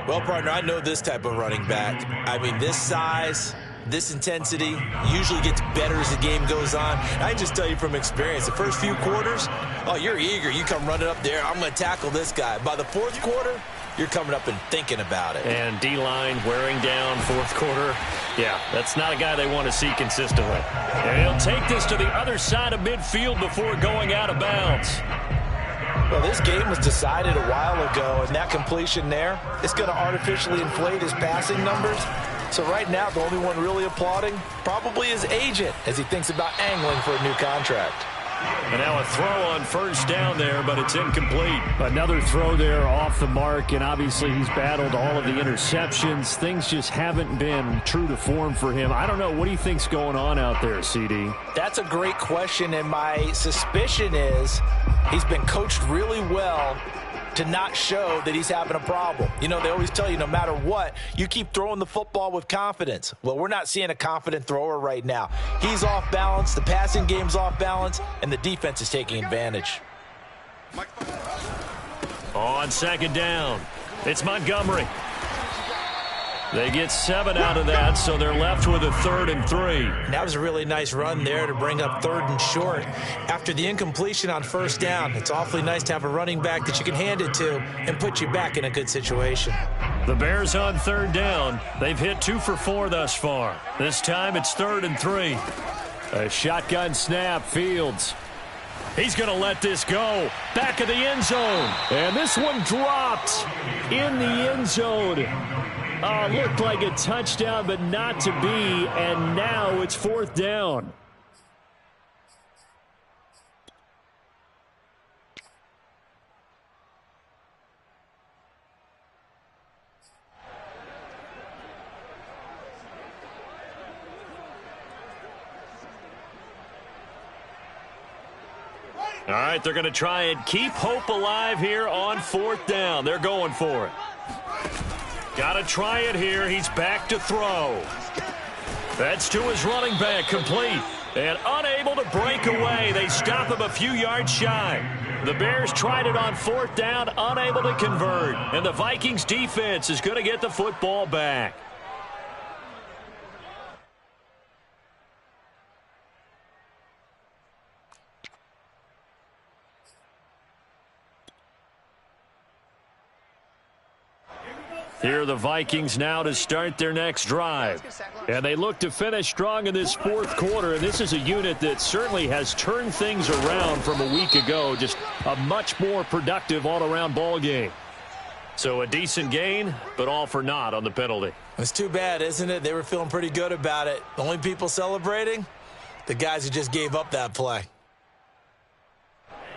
Well, partner, I know this type of running back. I mean, this size, this intensity usually gets better as the game goes on. I just tell you from experience, the first few quarters, oh, you're eager. You come running up there, I'm going to tackle this guy. By the 4th quarter, you're coming up and thinking about it. And D-line wearing down 4th quarter. Yeah, that's not a guy they want to see consistently. And he'll take this to the other side of midfield before going out of bounds. Well, this game was decided a while ago, and that completion there is going to artificially inflate his passing numbers. So right now, the only one really applauding probably his agent as he thinks about angling for a new contract. And now a throw on 1st down there, but it's incomplete. Another throw there off the mark, and obviously he's battled all of the interceptions. Things just haven't been true to form for him. I don't know. What do you think's going on out there, CD? That's a great question, and my suspicion is he's been coached really well to not show that he's having a problem. You know, they always tell you no matter what, you keep throwing the football with confidence. Well, we're not seeing a confident thrower right now. He's off balance, the passing game's off balance, and the defense is taking advantage. On 2nd down, it's Montgomery. They get 7 out of that, so they're left with a 3rd and 3. That was a really nice run there to bring up 3rd and short. After the incompletion on 1st down, it's awfully nice to have a running back that you can hand it to and put you back in a good situation. The Bears on 3rd down. They've hit 2 for 4 thus far. This time it's 3rd and 3. A shotgun snap, Fields. He's going to let this go. Back of the end zone. And this one dropped in the end zone. Looked like a touchdown, but not to be, and now it's 4th down. All right, they're going to try and keep hope alive here on 4th down. They're going for it. Got to try it here. He's back to throw. That's to his running back, complete. And unable to break away. They stop him a few yards shy. The Bears tried it on 4th down, unable to convert. And the Vikings defense is going to get the football back. Here are the Vikings now to start their next drive. And they look to finish strong in this 4th quarter. And this is a unit that certainly has turned things around from a week ago. Just a much more productive all-around ball game. So a decent gain, but all for naught on the penalty. It's too bad, isn't it? They were feeling pretty good about it. The only people celebrating, the guys who just gave up that play.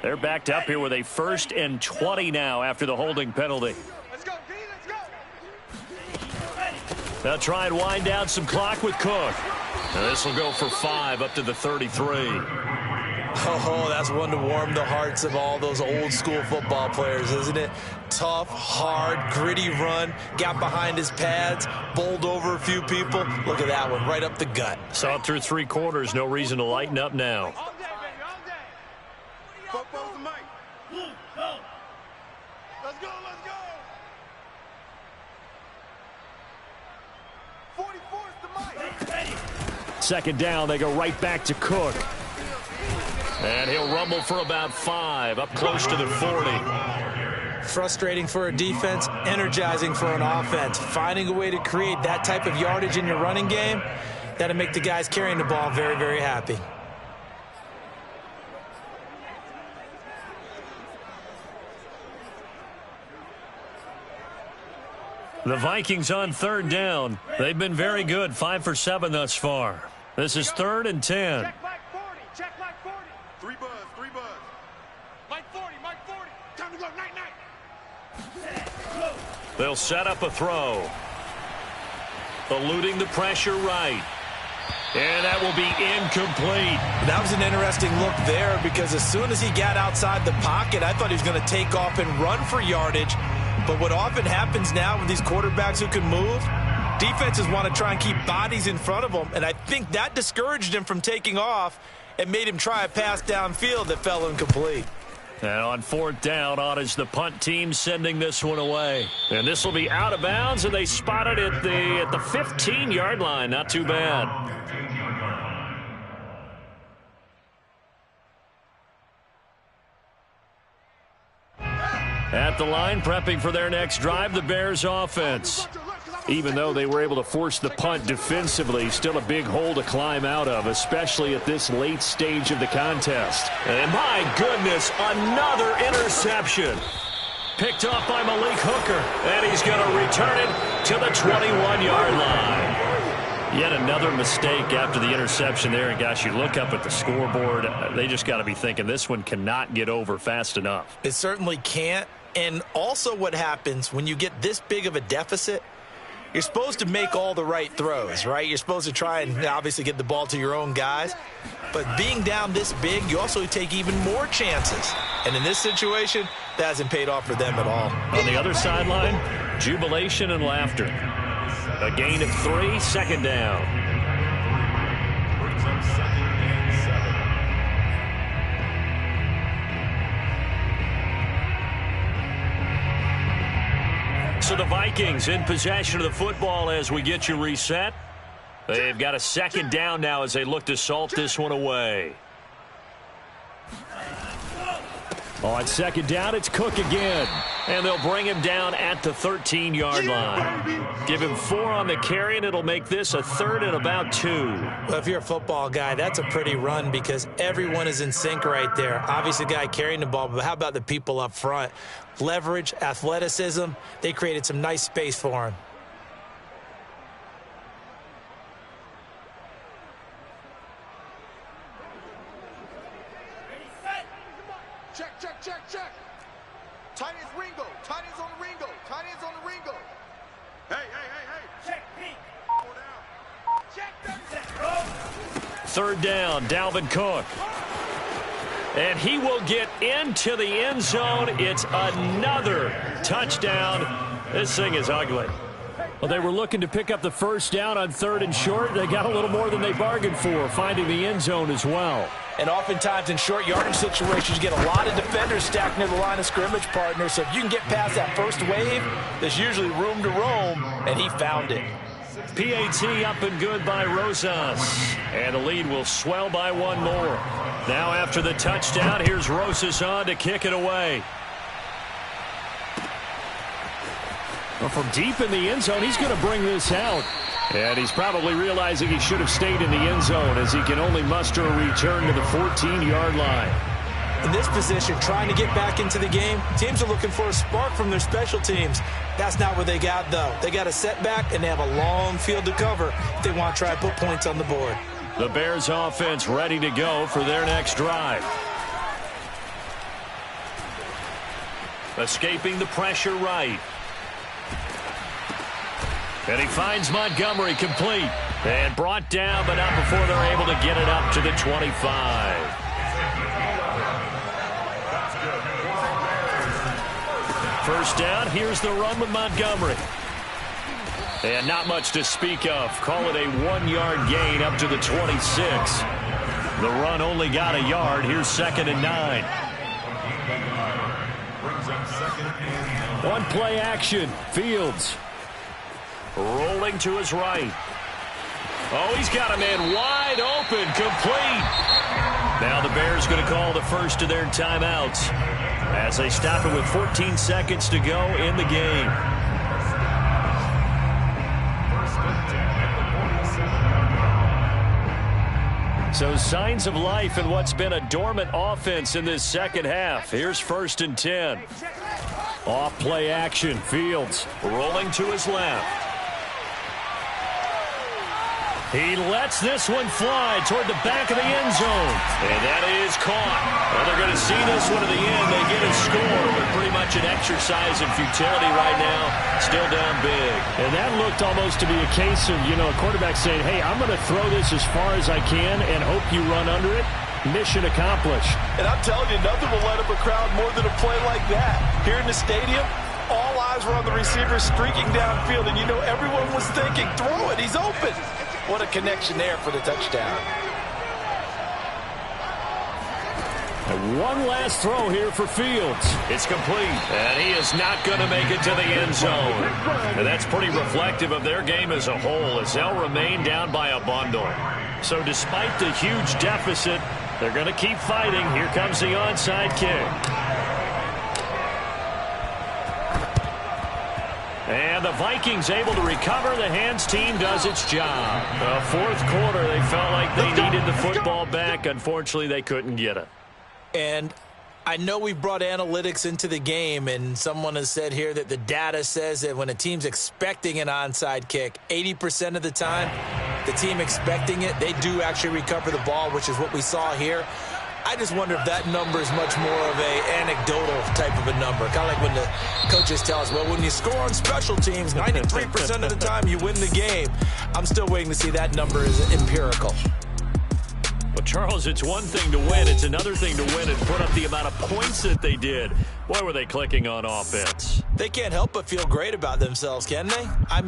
They're backed up here with a 1st and 20 now after the holding penalty. Let's go, D, let's go. They'll try and wind down some clock with Cook. And this will go for 5 up to the 33. Oh, that's one to warm the hearts of all those old-school football players, isn't it? Tough, hard, gritty run, got behind his pads, bowled over a few people. Look at that one, right up the gut. Saw it through 3 quarters, no reason to lighten up now. All day, baby, all day. Football's the mic. Let's go, let's go. 44 is the mic. Second down, they go right back to Cook. And he'll rumble for about 5, up close to the 40. Frustrating for a defense, energizing for an offense. Finding a way to create that type of yardage in your running game, that'll make the guys carrying the ball very, very happy. The Vikings on 3rd down. They've been very good, 5 for 7 thus far. This is 3rd and 10. Check Mike 40, check Mike 40. 3 buzz, 3 buzz. Mike 40, Mike 40. Time to go, night, night. They'll set up a throw. Eluding the pressure right. And that will be incomplete. That was an interesting look there because as soon as he got outside the pocket, I thought he was going to take off and run for yardage. But what often happens now with these quarterbacks who can move, defenses want to try and keep bodies in front of them, and I think that discouraged him from taking off and made him try a pass downfield that fell incomplete. And on 4th down, on is the punt team sending this one away. And this will be out of bounds, and they spot it at the 15-yard line. Not too bad. At the line, prepping for their next drive, the Bears offense. Even though they were able to force the punt defensively, still a big hole to climb out of, especially at this late stage of the contest. And my goodness, another interception. Picked off by Malik Hooker, and he's going to return it to the 21-yard line. Yet another mistake after the interception there. And, gosh, you look up at the scoreboard, they just got to be thinking this one cannot get over fast enough. It certainly can't. And also what happens when you get this big of a deficit, you're supposed to make all the right throws, right? You're supposed to try and obviously get the ball to your own guys. But being down this big, you also take even more chances. And in this situation, that hasn't paid off for them at all. On the other sideline, jubilation and laughter. A gain of 3, 2nd down. So the Vikings in possession of the football as we get you reset. They've got a 2nd down now as they look to salt this one away. On 2nd down, it's Cook again. And they'll bring him down at the 13-yard line. Give him 4 on the carry, and it'll make this a 3rd and about 2. Well, if you're a football guy, that's a pretty run because everyone is in sync right there. Obviously, the guy carrying the ball, but how about the people up front? Leverage, athleticism, they created some nice space for him. Check, check, check, check. Tight ends Ringo. Tight ends on the Ringo. Tight ends on the Ringo. Hey, hey, hey, hey. Check, Pete. 4 down. Check, 3rd down, Dalvin Cook. And he will get into the end zone. It's another touchdown. This thing is ugly. Well, they were looking to pick up the 1st down on 3rd and short. They got a little more than they bargained for, finding the end zone as well. And oftentimes in short yardage situations, you get a lot of defenders stacked near the line of scrimmage, partner. So if you can get past that first wave, there's usually room to roam, and he found it. PAT up and good by Rosas. And the lead will swell by 1 more. Now after the touchdown, here's Rosas on to kick it away. Well, from deep in the end zone, he's going to bring this out. And he's probably realizing he should have stayed in the end zone as he can only muster a return to the 14-yard line. In this position, trying to get back into the game, teams are looking for a spark from their special teams. That's not what they got, though. They got a setback, and they have a long field to cover if they want to try to put points on the board. The Bears offense ready to go for their next drive. Escaping the pressure right. And he finds Montgomery complete. And brought down, but not before they're able to get it up to the 25. First down, here's the run with Montgomery. And not much to speak of. Call it a 1-yard gain up to the 26. The run only got a yard. Here's 2nd and 9. One play action. Fields. Rolling to his right. Oh, he's got a man wide open. Complete. Now the Bears going to call the first of their timeouts as they stop it with 14 seconds to go in the game. So signs of life in what's been a dormant offense in this second half. Here's 1st and 10. Off play action. Fields rolling to his left. He lets this one fly toward the back of the end zone. And that is caught. Well, they're going to see this one to the end. They get a score, but pretty much an exercise in futility right now. Still down big. And that looked almost to be a case of, a quarterback saying, hey, I'm going to throw this as far as I can and hope you run under it. Mission accomplished. And I'm telling you, nothing will light up a crowd more than a play like that. Here in the stadium, all eyes were on the receiver streaking downfield, and everyone was thinking, throw it, he's open. What a connection there for the touchdown. And one last throw here for Fields. It's complete. And he is not going to make it to the end zone. And that's pretty reflective of their game as a whole, as they'll remain down by a bundle. So despite the huge deficit, they're going to keep fighting. Here comes the onside kick. And the Vikings able to recover. The hands team does its job. The fourth quarter, they felt like they needed the football back. Unfortunately, they couldn't get it. And I know we brought analytics into the game, and someone has said here that the data says that when a team's expecting an onside kick, 80% of the time, the team expecting it, they do actually recover the ball, which is what we saw here. I just wonder if that number is much more of a anecdotal type of a number. Kind of like when the coaches tell us, well, when you score on special teams, 93% of the time you win the game. I'm still waiting to see that number is empirical. Well, Charles, it's one thing to win. It's another thing to win and put up the amount of points that they did. Boy, were they clicking on offense. They can't help but feel great about themselves, can they?